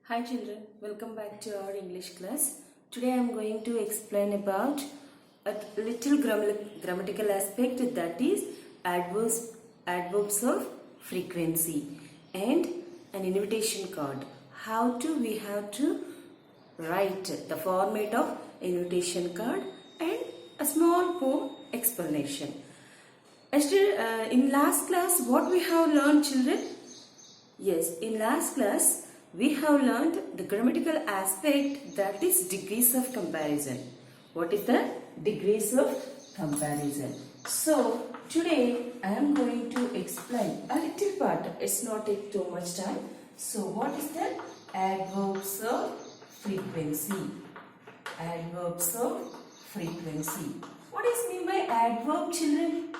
Hi children, welcome back to our English class. Today I am going to explain about a little grammatical aspect, that is adverbs of frequency and an invitation card. We have to write the format of invitation card and a small poem explanation. In last class what we have learned, children? Yes, in last class we have learned the grammatical aspect, that is degrees of comparison. What is the degrees of comparison? So today I am going to explain a little part. It's not take too much time. So what is the adverbs of frequency? Adverbs of frequency. What is mean by adverb, children?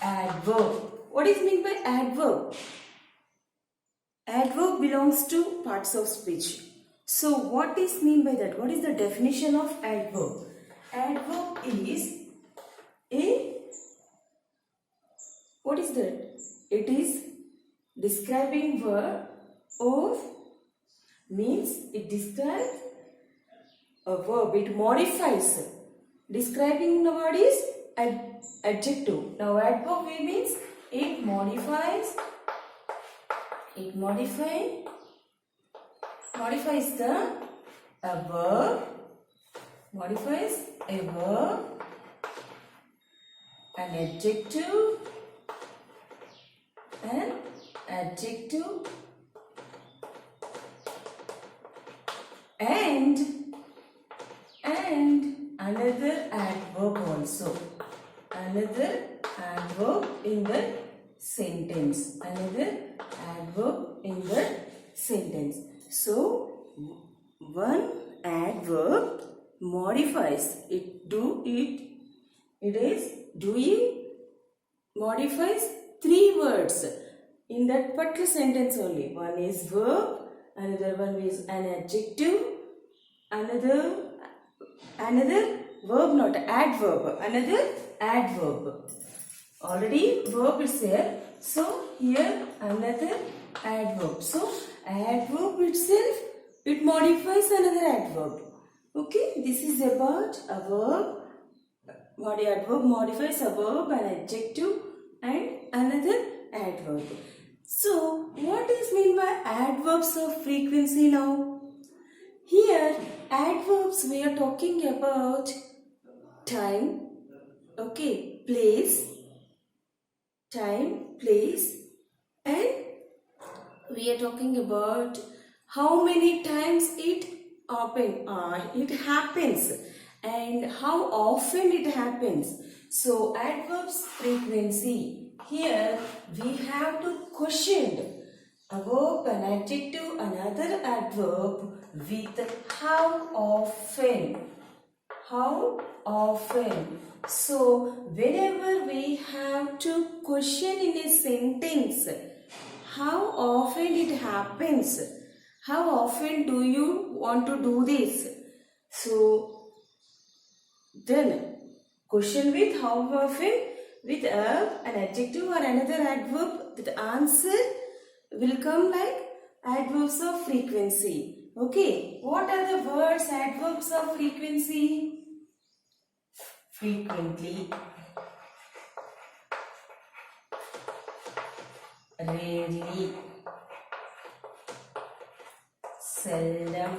Adverb. What is mean by adverb? Adverb belongs to parts of speech. So what is mean by that? What is the definition of adverb? Adverb is what is that? It is describing word of, means it describes a verb, it modifies. Describing the word is adjective. Now adverb means it modifies the verb, modifies a verb, an adjective, and another adverb also. Another adverb in the sentence. Another adverb in the sentence. So one adverb modifies modifies three words in that particular sentence only. One is verb, another one is an adjective, another verb, not adverb, another adverb. Already verb is there, so here another adverb. So adverb itself, it modifies another adverb. Okay, this is about a verb. Adverb modifies a verb, an adjective, and another adverb. So what is mean by adverbs of frequency now? Here adverbs, we are talking about time, okay, place, time, place, and we are talking about how many times it happens and how often it happens. So adverbs frequency, here we have to question a verb, an adjective, another adverb with how often. How often. So whenever we have to question in a sentence, how often it happens, how often do you want to do this? So then question with how often, with an adjective or another adverb, the answer will come like adverbs of frequency. Okay, what are the words adverbs of frequency? Frequently, rarely, seldom.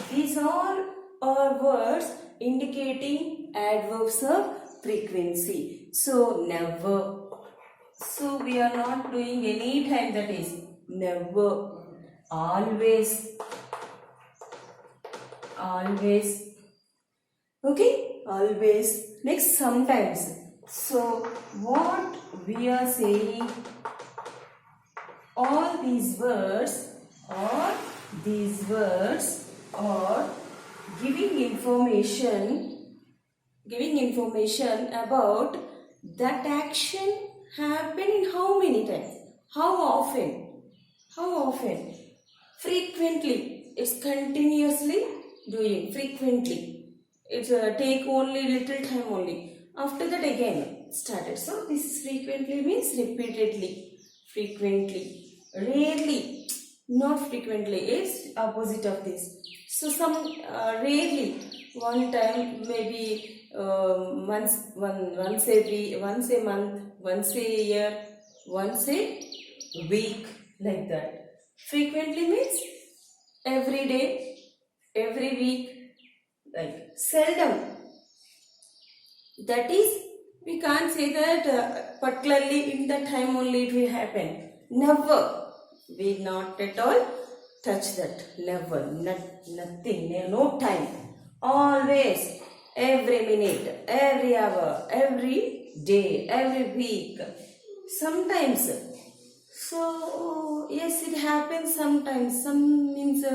These all are words indicating adverbs of frequency. So never. So we are not doing any time, that is never. Always. Always. Okay, always. Next, sometimes. So what we are saying, all these words are giving information about that action happen in how many times, how often, frequently, it's continuously doing, frequently. It take only little time only. After that again started. So this is frequently means repeatedly. frequently, rarely, not frequently, it's opposite of this. So some rarely, one time, maybe once a week, once a month, once a year, once a week, like that. Frequently means every day, every week, like seldom. That is, we can't say that particularly in the time only it will happen. Never. We not at all touch that. Never. Nothing. No time. Always. Every minute. Every hour. Every day. Every week. Sometimes. So, yes, it happens sometimes. Some means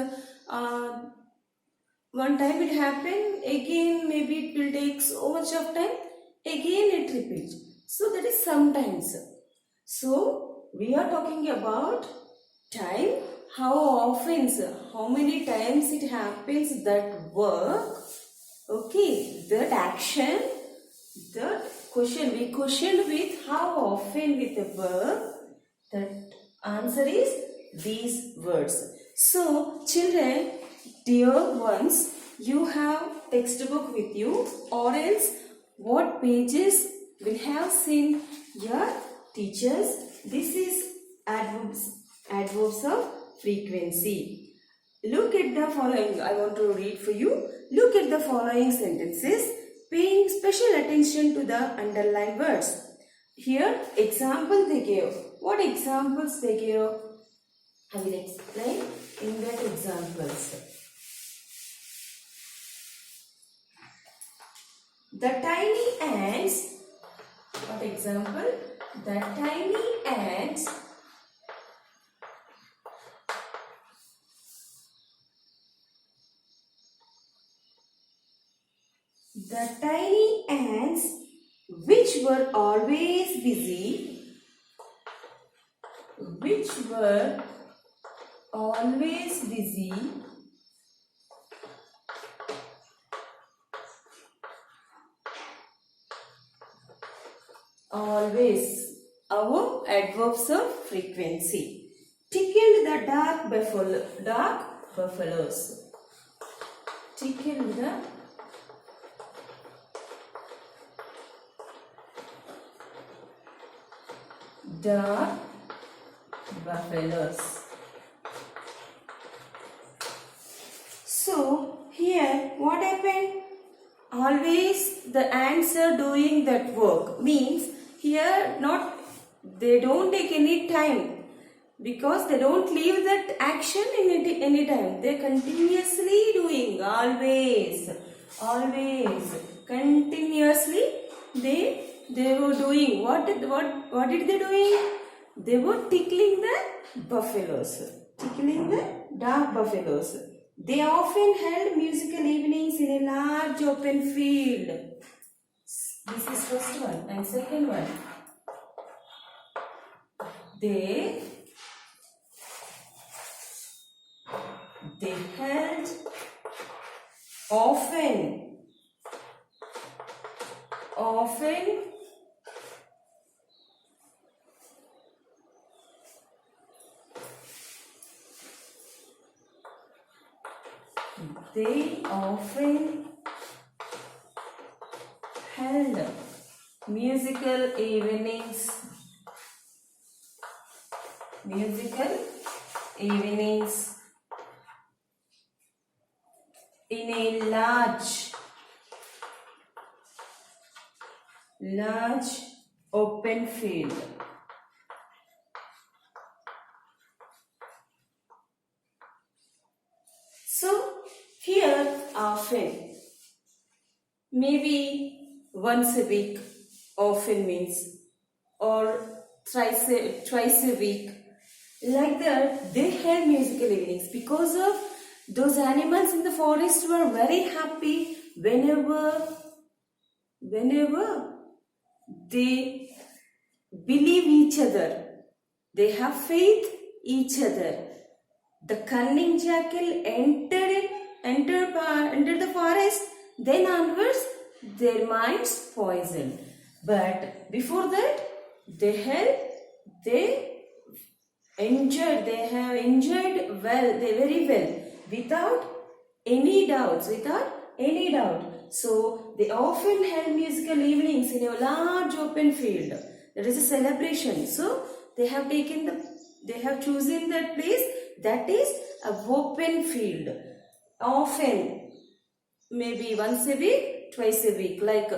one time it happened, again maybe it will take so much of time, again it repeats. So that is sometimes. So we are talking about time, how often, how many times it happens, that work, okay, that action, that question. We questioned with how often with the verb. That answer is these words. So children, dear ones, you have textbook with you, or else what pages will have seen your teachers. This is adverbs of frequency. Look at the following. I want to read for you. Look at the following sentences, paying special attention to the underlined words. Here, example they gave. What examples they gave? I will explain in that examples. The tiny ants. What example? The tiny ants which were always busy, always, our adverbs of frequency. Tickled the dark buffaloes. Tickled the dark buffaloes. So here what happened? Always the ants are doing that work. Means here they don't take any time, because they don't leave that action in any time. They continuously doing, always continuously they were doing. What did they doing? They were tickling the buffaloes, tickling the dark buffaloes. They often held musical evenings in a large open field. This is first one. And second one, they held often they often held musical evenings in a large open field. So here often, maybe once a week, often means, or twice a week. Like that, they had musical evenings, because of those animals in the forest were very happy whenever they believe each other, they have faith each other. The cunning jackal entered the forest, then onwards their minds poisoned. But before that, they Enjoyed. They have enjoyed well. They very well. Without any doubts. Without any doubt. So they often held musical evenings in a large open field. That is a celebration. So they have chosen that place, that is a open field. Often, maybe once a week, twice a week, like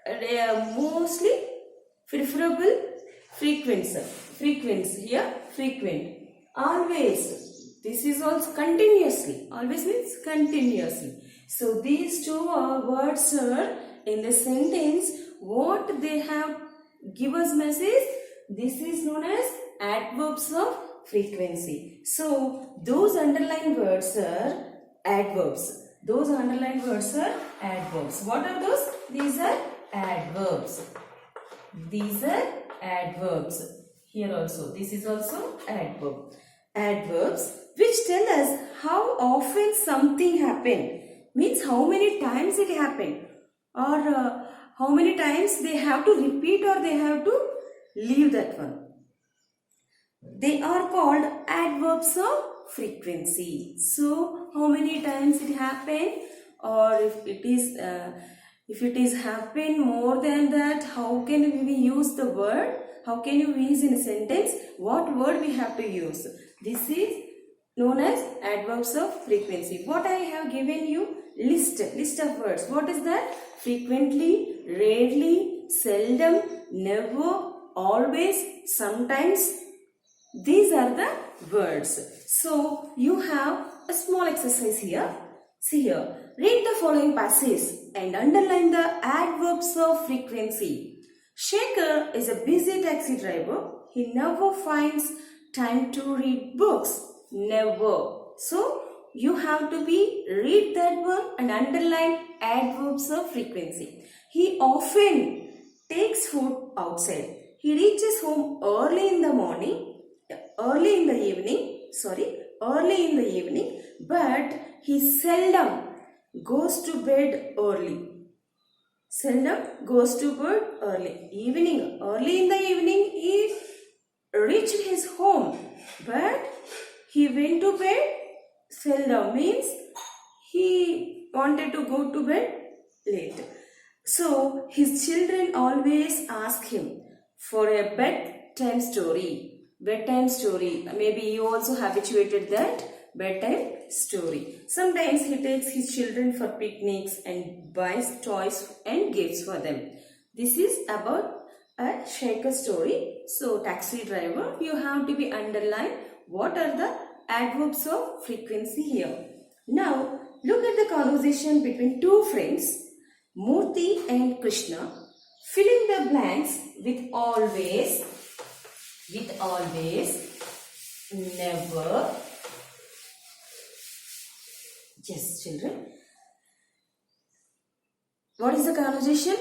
they are mostly preferable frequency here, frequent. Always, this is also continuously. Always means continuously. So these two words are in the sentence. What they have give us message? This is known as adverbs of frequency. So those underlined words are adverbs. Those underlined words are adverbs. What are those? These are adverbs. These are adverbs. Here also, this is also adverb. Adverbs which tell us how often something happened. Means how many times it happened, or how many times they have to repeat, or they have to leave that one. They are called adverbs of frequency. So how many times it happened, or if it is happened more than that, how can we use the word? How can you use in a sentence? What word we have to use? This is known as adverbs of frequency. What I have given you, list of words. What is that? Frequently, rarely, seldom, never, always, sometimes. These are the words. So you have a small exercise here. See here. Read the following passage and underline the adverbs of frequency. Shaker is a busy taxi driver. He never finds time to read books. Never. So you have to read that one and underline adverbs of frequency. He often takes food outside. He reaches home early in the evening, but he seldom goes to bed early. Early in the evening, he reached his home, but he went to bed seldom, means he wanted to go to bed late. So his children always ask him for a bedtime story. Maybe you also habituated that bedtime story. Sometimes he takes his children for picnics and buys toys and gifts for them. This is about a shaker story. So taxi driver, you have to underline what are the adverbs of frequency here. Now look at the conversation between two friends, Murthy and Krishna. Fill in the blanks with always, never. Yes, children. What is the conversation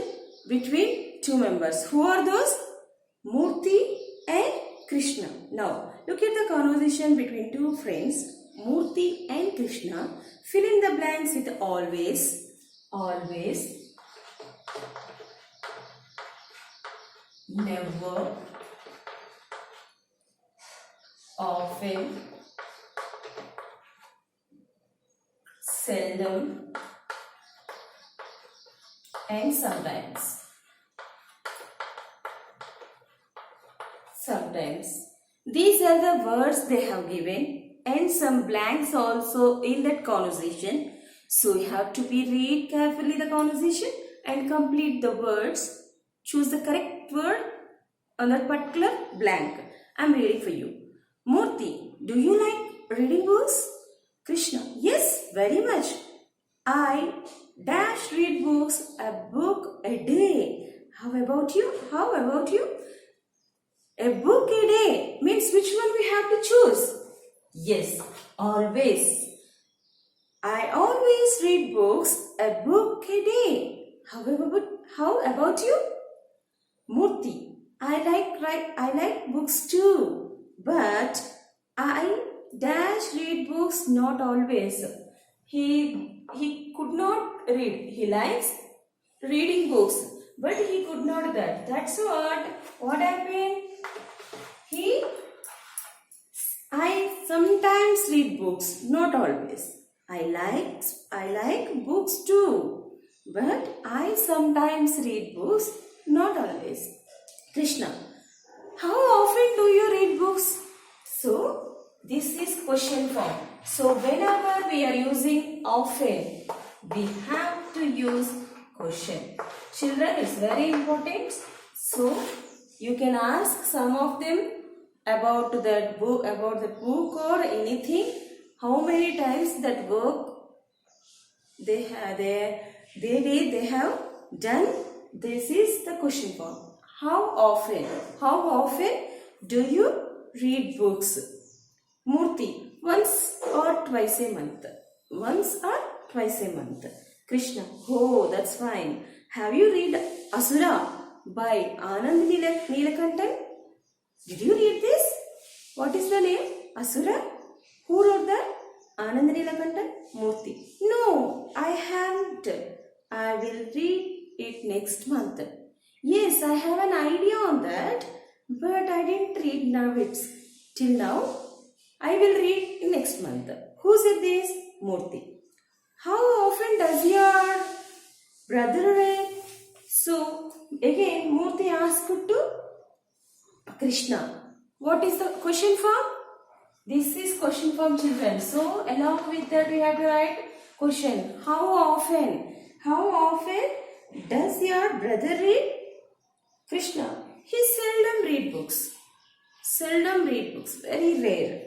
between two members? Who are those? Murthy and Krishna. Now, look at the conversation between two friends, Murthy and Krishna. Fill in the blanks with always, never, often, seldom, and sometimes. These are the words they have given, and some blanks also in that conversation. So you have to read carefully the conversation and complete the words. Choose the correct word on that particular blank. I am reading for you. Murthy, do you like reading books? Krishna, yes, very much. I read books, a book a day. How about you? A book a day means which one we have to choose? Yes, always. I always read books, a book a day. How about you? Murthy, I like books too, but I read books not always. He could not read. He likes reading books, but he could not that. That's what happened? He read books, not always. I like books too, but I sometimes read books, not always. Krishna, how often do you read books? So, this is question form. So, whenever we are using often, we have to use question. Children, it's very important. So, you can ask some of them about that book, about the book or anything. How many times that work they have done. This is the question form. How often? How often do you read books? Murthy, once or twice a month. Once or twice a month. Krishna, oh, that's fine. Have you read Asura by Anand Neelakantan? Did you read this? What is the name? Asura? Who wrote that? Anand Neelakantan? Murthy. No, I haven't. I will read it next month. Yes, I have an idea on that, but I didn't read now. Till now. I will read next month. Who said this? Murthy. How often does your brother read? So, again, Murthy asked to Krishna. What is the question form? This is question form, children. So, along with that, we have to write question. How often? How often does your brother read? Krishna. He seldom read books. Seldom read books. Very rare.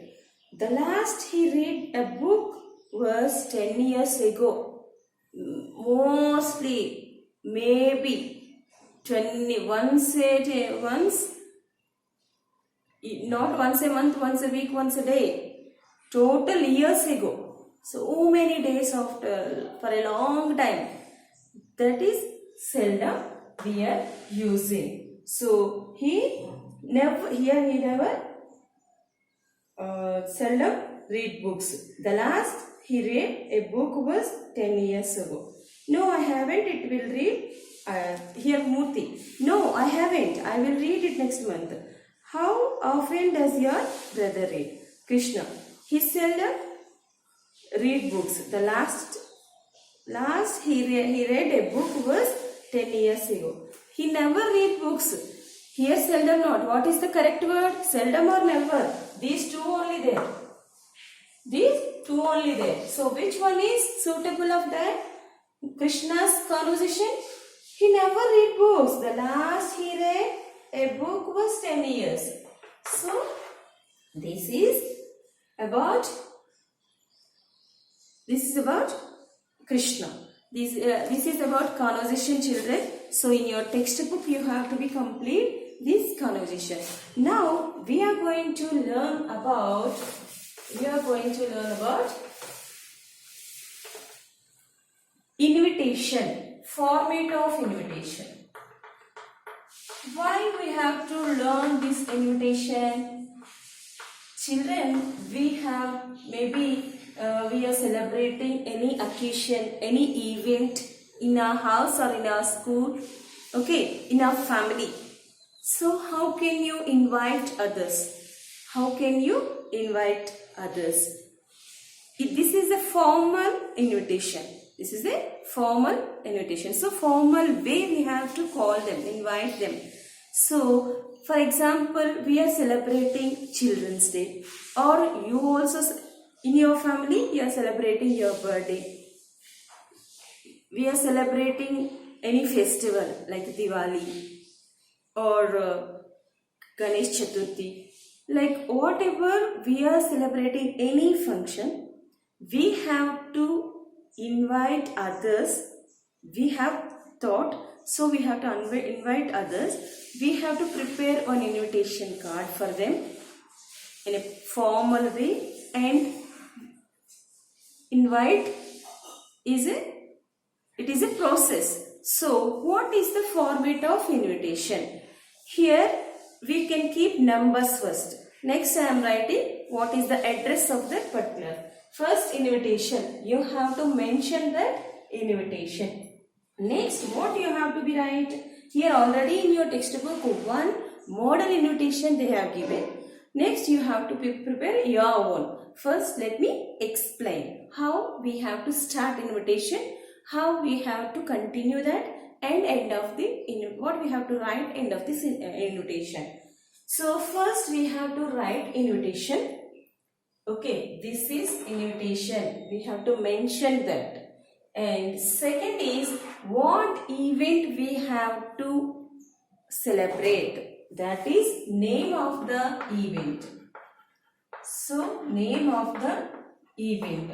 The last he read a book was 10 years ago. Mostly, maybe 20, once, not once a month, once a week, once a day. Total years ago. So many days after, for a long time. That is seldom we are using. So he never seldom read books. The last he read a book was 10 years ago. No, I haven't. It will read here Murthy. No, I haven't. I will read it next month. How often does your brother read? Krishna. He seldom read books. The last he read a book was 10 years ago. He never read books. Here seldom not. What is the correct word? Seldom or never? These two only there. These two only there. So which one is suitable of that? Krishna's conversation? He never read books. The last he read a book was 10 years. So this is about Krishna. This is about conversation, children. So in your textbook you have to be complete this conversation. Now we are going to learn about invitation, format of invitation. Why we have to learn this invitation? Children, we have maybe we are celebrating any occasion, any event in our house or in our school, okay, in our family. So how can you invite others? How can you invite others? This is a formal invitation. This is a formal invitation. So formal way we have to call them, invite them. So for example, we are celebrating Children's Day, or you also in your family you are celebrating your birthday. We are celebrating any festival like Diwali or Ganesh Chaturthi. Like whatever we are celebrating any function, we have to invite others. We have thought, so we have to invite others. We have to prepare an invitation card for them in a formal way, and invite is a process. So what is the format of invitation? Here we can keep numbers first. Next I am writing what is the address of that particular. First invitation, you have to mention that invitation. Next, what you have to be write? Here already in your textbook one model invitation they have given. Next, you have to prepare your own. First, let me explain how we have to start invitation, how we have to continue that, and end of the what we have to write end of this invitation. So first we have to write invitation. Okay, this is invitation. We have to mention that. And second is what event we have to celebrate. That is name of the event. So name of the event.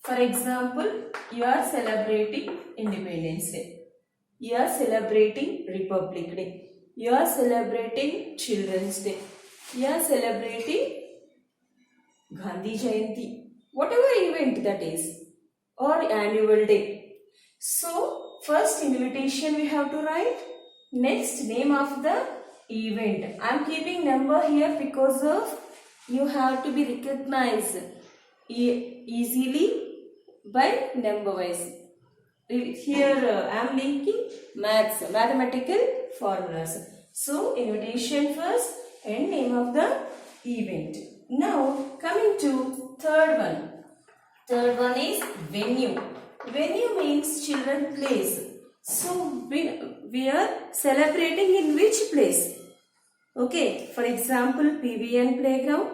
For example, you are celebrating Independence Day. You are celebrating Republic Day. You are celebrating Children's Day. You are celebrating Gandhi Jayanti. Whatever event that is. Or annual day. So first invitation we have to write. Next name of the event. I am keeping number here because of you have to be recognized easily by number wise. Here I am linking mathematical formulas. So invitation first and name of the event. Now coming to third one. Third one is venue. Venue means children place. So we are celebrating in which place? Okay, for example, PVN playground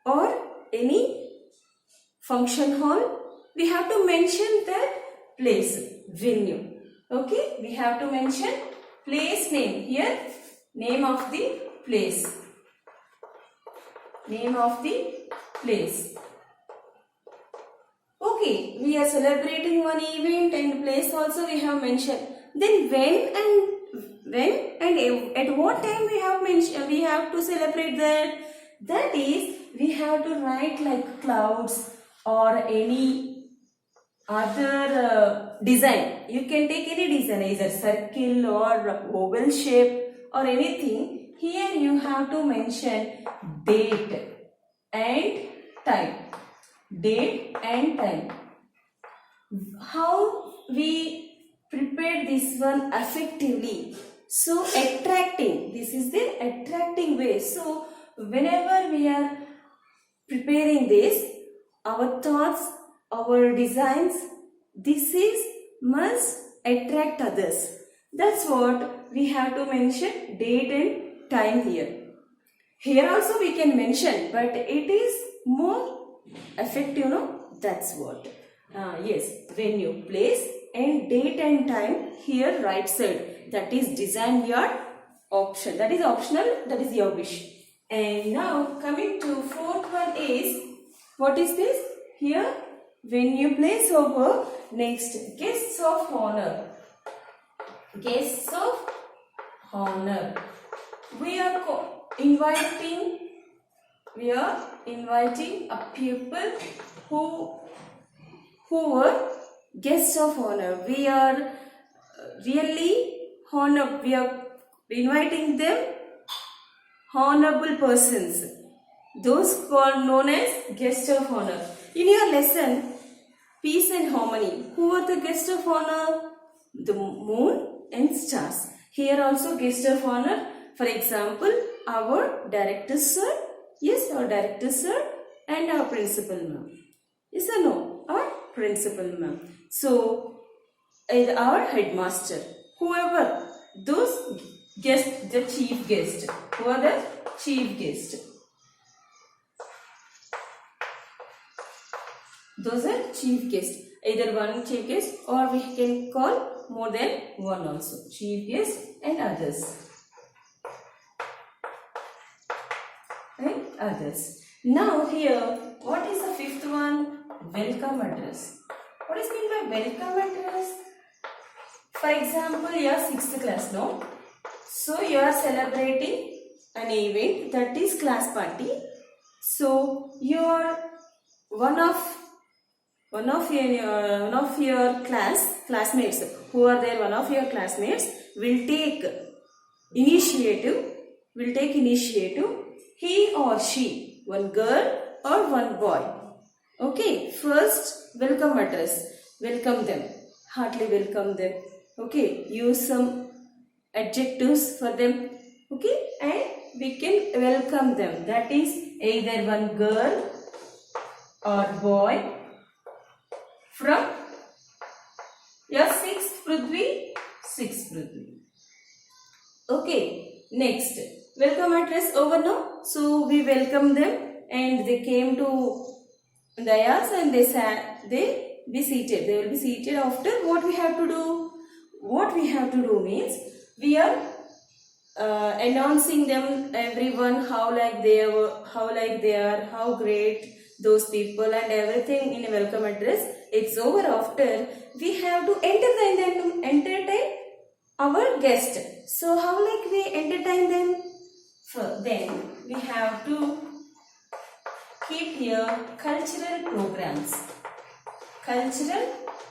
or any function hall. We have to mention that place, venue. Okay, we have to mention place name. Here, name of the place. Name of the place. Okay, we are celebrating one event and place also we have mentioned. Then when and at what time we have mentioned, we have to celebrate that. That is, we have to write like clouds or any other design. You can take any design, either circle or oval shape or anything. Here you have to mention date and time. Date and time. How we prepare this one effectively? So attracting. This is the attracting way. So whenever we are preparing this, our thoughts, our designs, this is must attract others. That's what we have to mention date and time here. Here also we can mention, but it is more effective, no? That's what. Yes, venue, place and date and time here right side. That is design your option. That is optional. That is your wish. And now coming to fourth one is, what is this? Here venue, place over. Next, guests of honor. Guests of honor. We are inviting a people who were guests of honor. We are really honor. We are inviting them honorable persons. Those called known as guests of honor. In your lesson, Peace and Harmony, who are the guests of honor? The moon and stars. Here also guests of honor. For example, our director sir. Yes, our director sir and our principal ma'am. Yes or no? Our principal ma'am. So, our headmaster. Whoever, those guests, the chief guest. Who are the chief guest? Those are chief guests. Either one chief guest or we can call more than one also. Chief guest and others. Right? Others. Now here, what is the fifth one? Welcome address. What is meant by welcome address? For example, you are 6th class now. So you are celebrating an event, that is class party. So your one of your classmates who are there, one of your classmates will take initiative. He or she, one girl or one boy. Okay, first welcome address. Welcome them. Heartily welcome them. Okay, use some adjectives for them. Okay, and we can welcome them. That is either one girl or boy from your 6th Prithvi, 6th Prithvi. Okay, next. Welcome address over now. So we welcome them and they came to dais and they be seated. They will be seated after. What we have to do? What we have to do means we are announcing them, everyone, how they are, how great those people and everything in a welcome address. It's over after. We have to entertain our guest. So how we entertain them? Then we have to keep here cultural programs. Cultural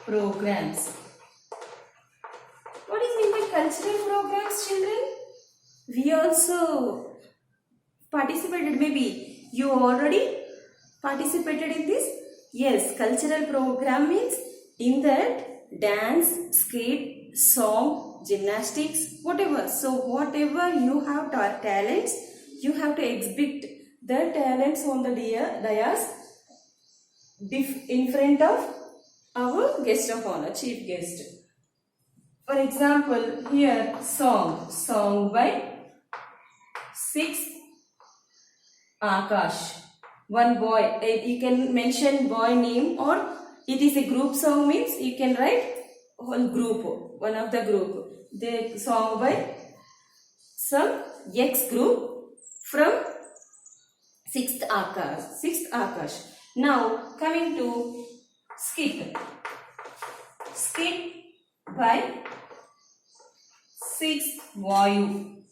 programs. What is mean by cultural programs, children? We also participated. Maybe you already participated in this. Yes, cultural program means in that dance, skit, song, gymnastics, whatever. So whatever you have talents, you have to exhibit the talents on the dais in front of our guest of honor, chief guest. For example, here song by 6th Akash. One boy, you can mention boy name, or it is a group song means you can write whole group, one of the group. The song by some X group from 6th Akash. Now coming to skit. Skit by 6th Vayu.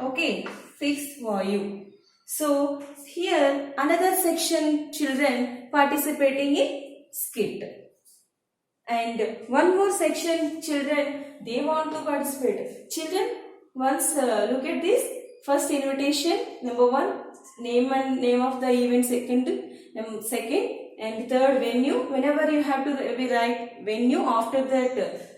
Okay, 6th Vayu. So here another section children participating in skit. And one more section children, they want to participate. Children, once look at this. First invitation, number 1, name of the event, second and third venue. Whenever you have to write venue, after that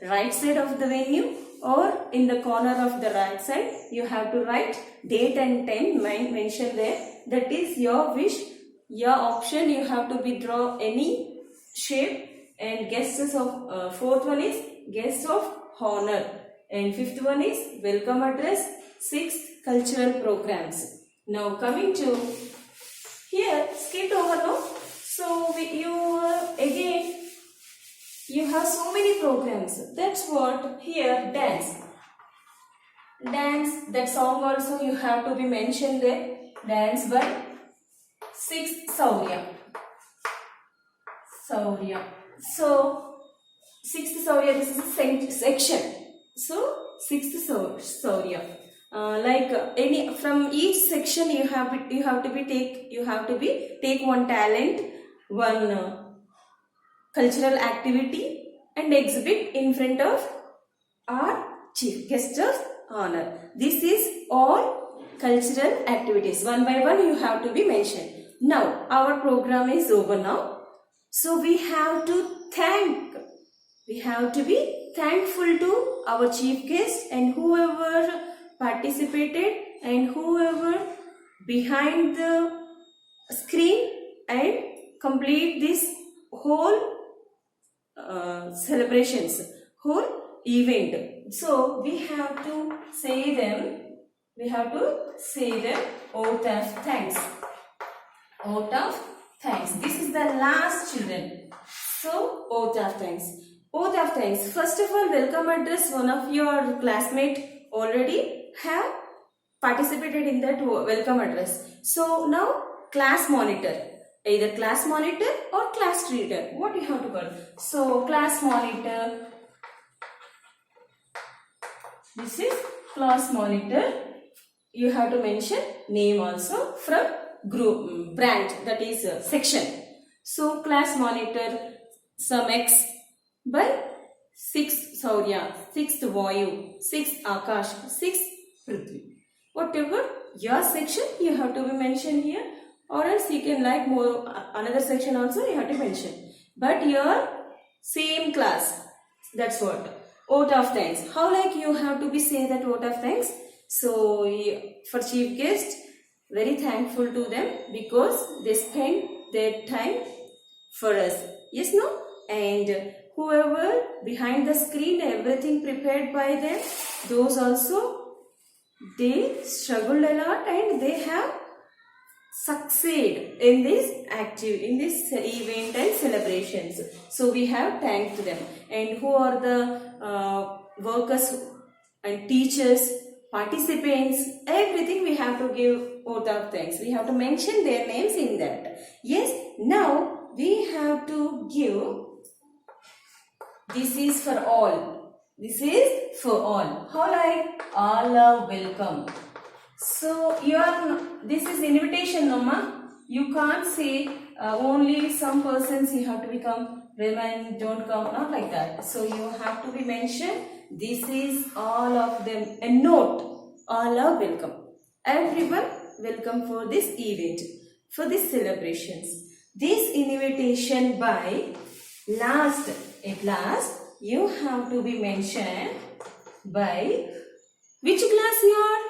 right side of the venue or in the corner of the right side, you have to write date and time mention there. That is your wish, your option. You have to draw any shape. And guests of fourth one is guest of honor, and fifth one is welcome address, sixth cultural programs. Now coming to here skip over now. So you have so many programs. That's what here dance. That song also you have to be mentioned there. Dance by 6th Saurya. So 6th Saurya, this is a section. So 6th Saurya. Like any from each section you have to take one talent, one cultural activity and exhibit in front of our chief guest of honor. This is all cultural activities. One by one you have to be mentioned. Now our program is over now. So we have to be thankful to our chief guest and whoever participated and whoever behind the screen and complete this whole celebrations, whole event. So we have to say them oath of thanks. Oath of thanks. This is the last, children. So oath of thanks. Oath of thanks. First of all, welcome address. One of your classmates already have participated in that welcome address. So now class monitor. Either class monitor or class leader. What you have to call? So class monitor. This is class monitor. You have to mention name also from group branch, that is section. So class monitor some X by 6th Saurya, 6th Vayu, 6th Akash, 6th Prithvi. Whatever your section you have to be mentioned here, or else you can like more another section also you have to mention. But your same class, that's what. Oath of thanks. How like you have to be say that oath of thanks? So for chief guest, very thankful to them because they spend their time for us. Yes, no? And whoever behind the screen, everything prepared by them, those also, they struggled a lot and they have succeed in this event and celebrations. So we have thanked them. And who are the workers and teachers, participants, everything we have to give oath of thanks. We have to mention their names in that. Yes, now we have to give, this is for all. This is for all. How like all are welcome. So this is invitation, no ma? You can't say only some persons you have to become, remain, don't come, not like that. So you have to be mentioned, this is all of them. A note, all are welcome. Everyone welcome for this event, for these celebrations. This invitation by at last, you have to be mentioned by which class you are?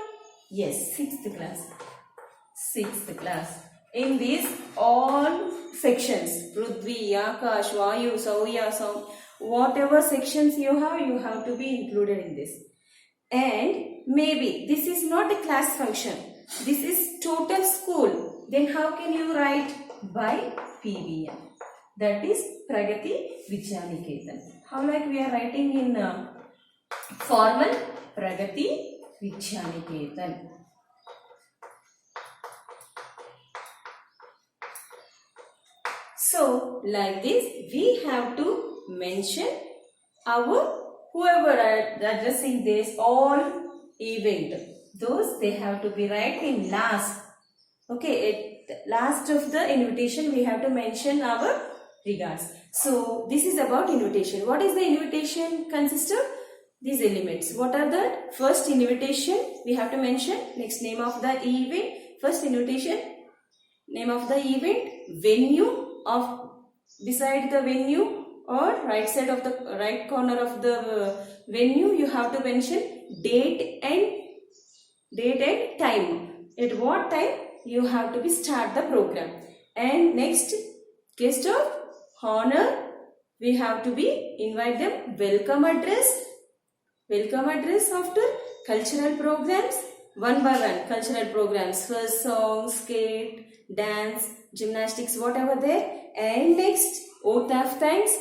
Yes, 6th class. 6th class. In these all sections, Prithvi, Akash, Vayu, Saurya, Sound, whatever sections you have to be included in this. And maybe this is not a class function. This is total school. Then how can you write? By PVN. That is Pragati Vidyaniketan. How like we are writing in formal? Pragati Vidyaniketan. So, like this, we have to mention our whoever are addressing this all event. Those they have to be right in last. Okay, at last of the invitation, we have to mention our regards. So, this is about invitation. What is the invitation consist of? These elements. What are the first invitation? We have to mention next name of the event. First invitation, name of the event, venue of beside the venue or right side of the right corner of the venue. You have to mention date and time. At what time you have to be start the program. And next guest of honor. We have to be invite them. Welcome address. Welcome address after cultural programs, one by one cultural programs, first song, skate, dance, gymnastics, whatever there. And next, oath of thanks.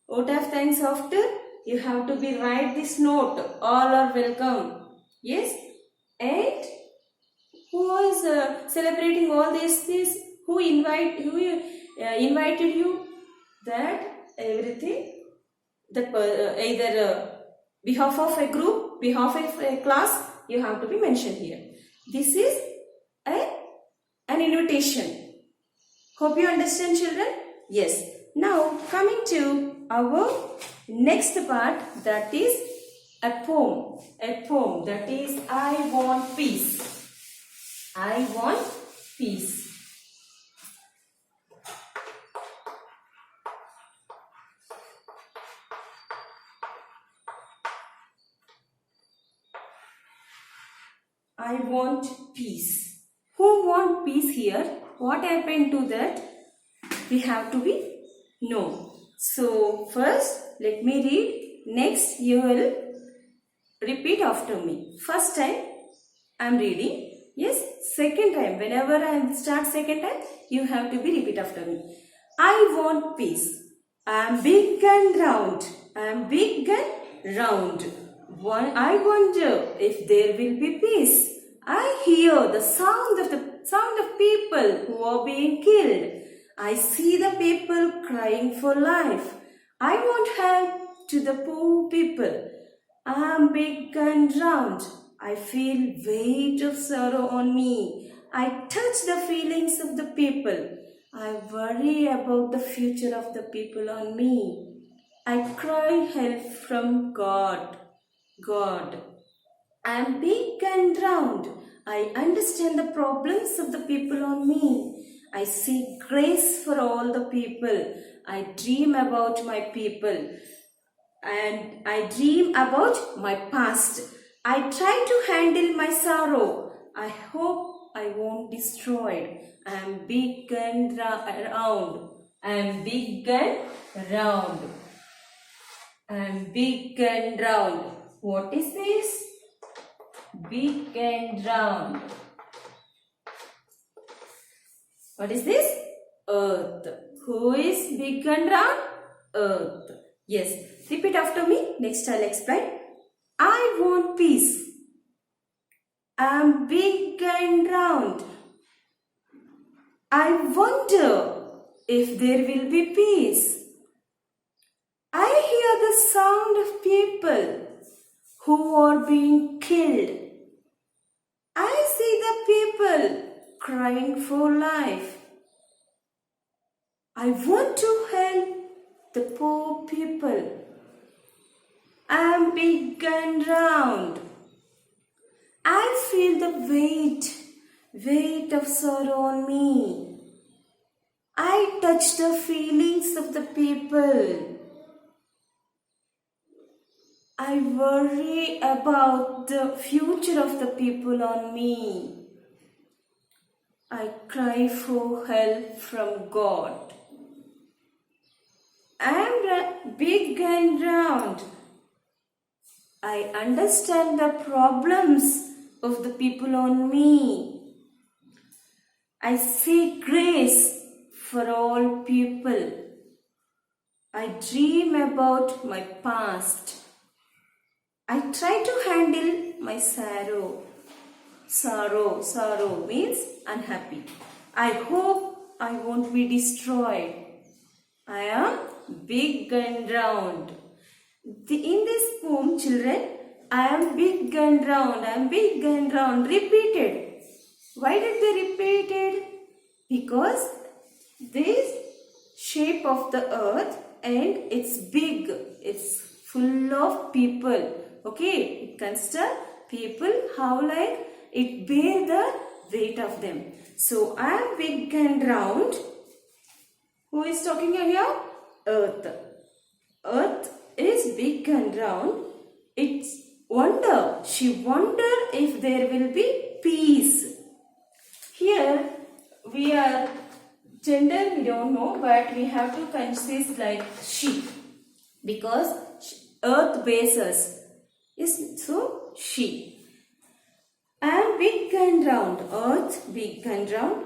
Oath of thanks after, you have to be write this note, all are welcome. Yes. And who is celebrating all this? Who invited you? That everything, that either behalf of a group, behalf of a class, you have to be mentioned here. This is an invitation. Hope you understand, children? Yes. Now coming to our next part, that is a poem. A poem, that is I want peace. I want peace. I want peace. Who want peace here? What happened to that? We have to be know. So first let me read. Next you will repeat after me. First time I am reading. Yes. Second time, whenever I start second time, you have to be repeat after me. I want peace. I am big and round. I am big and round. I wonder if there will be peace. I hear the sound of people who are being killed. I see the people crying for life. I want help to the poor people. I am big and round. I feel weight of sorrow on me. I touch the feelings of the people. I worry about the future of the people on me. I cry help from God. God. I am big and round. I understand the problems of the people on me. I seek grace for all the people. I dream about my people. And I dream about my past. I try to handle my sorrow. I hope I won't destroy it. I am big and round. I am big and round. I am big and round. What is this? Big and round. What is this? Earth. Who is big and round? Earth. Yes. Repeat after me. Next I'll explain. I want peace. I am big and round. I wonder if there will be peace. I hear the sound of people who are being killed. I see the people crying for life. I want to help the poor people. I am big and round. I feel the weight of sorrow on me. I touch the feelings of the people. I worry about the future of the people on me. I cry for help from God. I am big and round. I understand the problems of the people on me. I seek grace for all people. I dream about my past. I try to handle my sorrow. Sorrow means unhappy. I hope I won't be destroyed. I am big and round. In this poem, children, I am big and round. I am big and round. Repeated. Why did they repeat it? Because this shape of the earth and it's big. It's full of people. Okay, it consider people how like it bear the weight of them. So I am big and round. Who is talking here? Earth. Earth is big and round. It's wonder. She wonder if there will be peace. Here we are gender we don't know, but we have to consist like she, because earth bears us. Yes, so she. I am big and round. Earth big and round.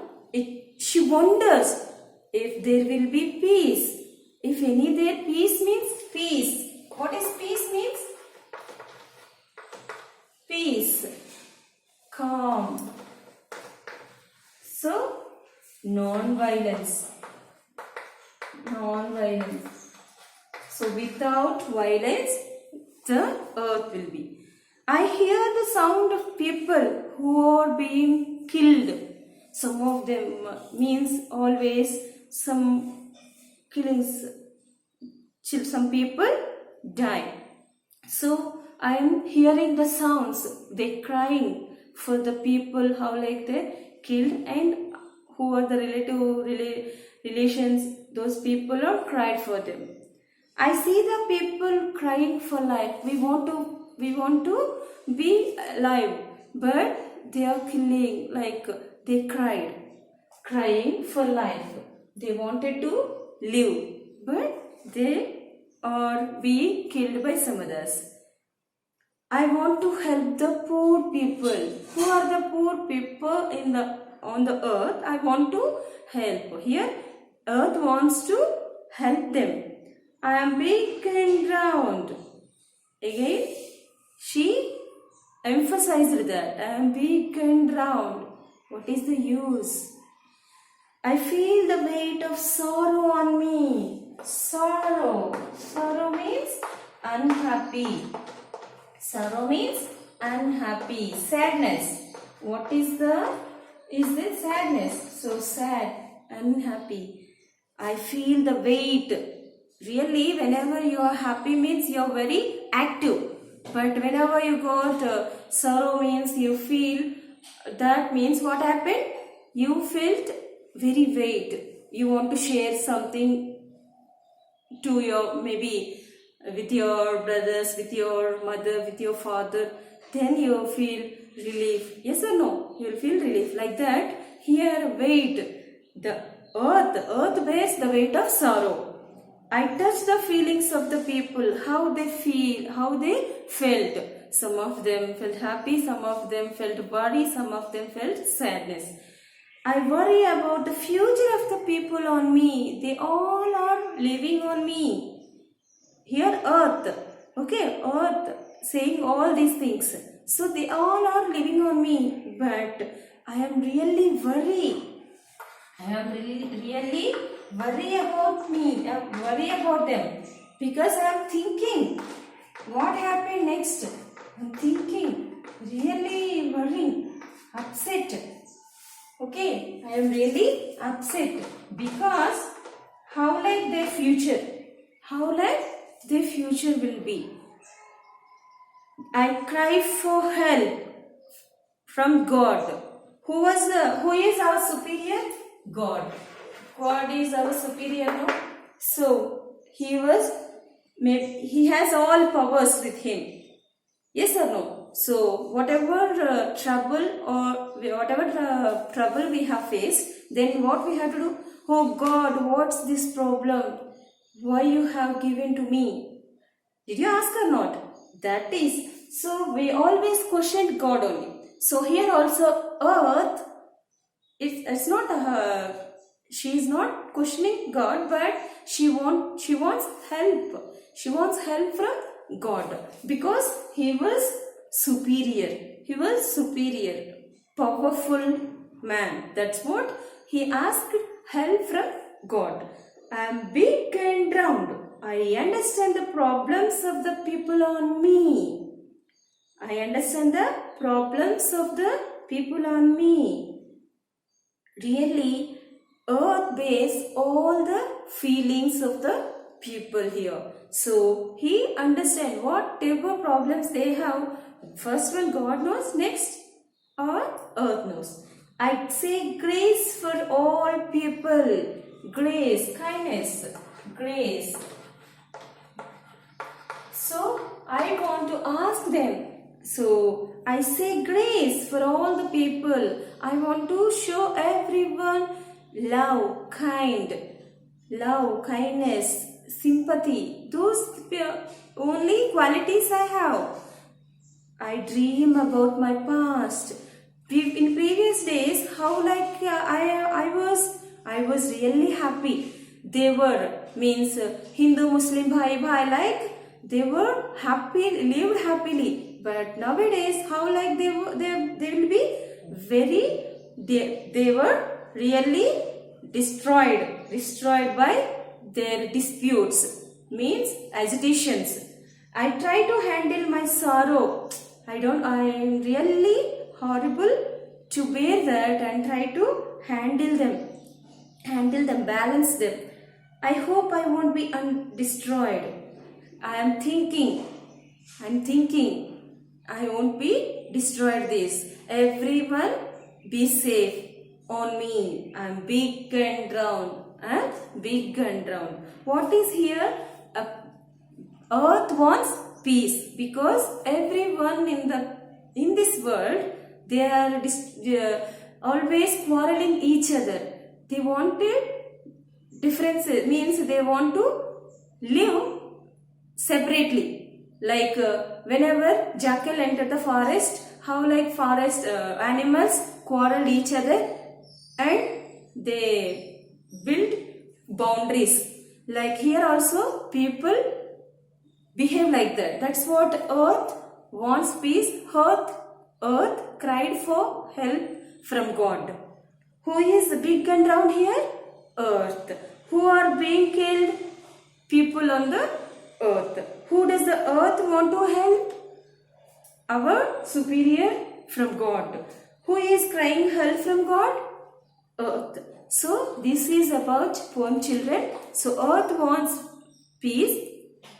She wonders if there will be peace. If any there, peace means peace. What is peace means? Peace. Calm. So, non-violence. Non-violence. So, without violence, the earth will be. I hear the sound of people who are being killed. Some of them means always some killings. Some people die. So I am hearing the sounds. They crying for the people how like they killed, and who are the relations. Those people are cried for them. I see the people crying for life. We want to be alive, but they are killing, like they crying for life. They wanted to live, but they are being killed by some others. I want to help the poor people. Who are the poor people on the earth? I want to help. Here, earth wants to help them. I am big and round. Again, she emphasized that. I am big and round. What is the use? I feel the weight of sorrow on me. Sorrow. Sorrow means unhappy. Sorrow means unhappy. Sadness. What is this sadness? So sad, unhappy. I feel the weight. Really, whenever you are happy means you are very active. But whenever you got sorrow means you feel, that means what happened? You felt very weight. You want to share something to your, maybe with your brothers, with your mother, with your father. then you feel relief. Yes or no? You will feel relief. Like that, here weight, the earth bears the weight of sorrow. I touch the feelings of the people, how they feel, how they felt. Some of them felt happy, some of them felt worry, some of them felt sadness. I worry about the future of the people on me. They all are living on me. Here earth, okay, earth saying all these things. So they all are living on me, but I am really worried. I am really worry about me. I worry about them because I am thinking what happened next. I am thinking, really worrying, upset. Okay, I am really upset because how like their future? How like their future will be? I cry for help from God. Who is our superior? God. God is our superior, no? So he has all powers with him. Yes or no? So whatever trouble we have faced, then what we have to do? Oh God, what's this problem? Why you have given to me? Did you ask or not? That is, so we always question God only. So here also earth, it's not she is not questioning God, but she wants help. She wants help from God because he was superior. He was superior, powerful man. That's what he asked help from God. I am big and round. I understand the problems of the people on me. I understand the problems of the people on me. Really, earth bears all the feelings of the people here. So he understands whatever problems they have. First one God knows, next earth knows. I say grace for all people. Grace, kindness, grace. So I want to ask them. So I say grace for all the people. I want to show everyone love, kindness, sympathy. Those only qualities I have. I dream about my past. In previous days, how like I was really happy. They were means Hindu, Muslim, bhai, like they were happy, lived happily. But nowadays, how like they will be very they were really destroyed by their disputes, means agitations. I try to handle my sorrow. I am really horrible to bear that and try to handle them, balance them. I hope I won't be destroyed. I'm thinking, I won't be destroyed this. Everyone be safe on me. I'm big and round. What is here? Earth wants peace because everyone in this world, they are always quarreling each other. They wanted differences, means they want to live separately. Like whenever jackal entered the forest, how like forest animals quarreled each other and they built boundaries. Like here also people behave like that. That's what earth wants peace. Earth cried for help from God. Who is big and round here? Earth. Who are being killed? People on the earth. Who does the earth want to help? Our superior from God. Who is crying help from God? Earth. So this is about poem, children. So earth wants peace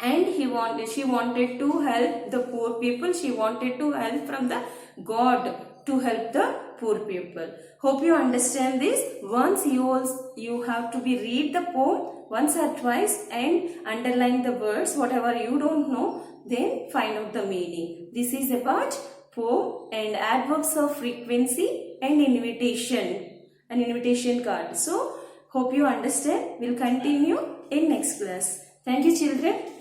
and she wanted to help the poor people. She wanted to help from the God to help the poor people. Hope you understand this. Once you have to read the poem once or twice and underline the words, whatever you don't know, then find out the meaning. This is about poem and adverbs of frequency and an invitation card. So hope you understand. We'll continue in next class. Thank you children.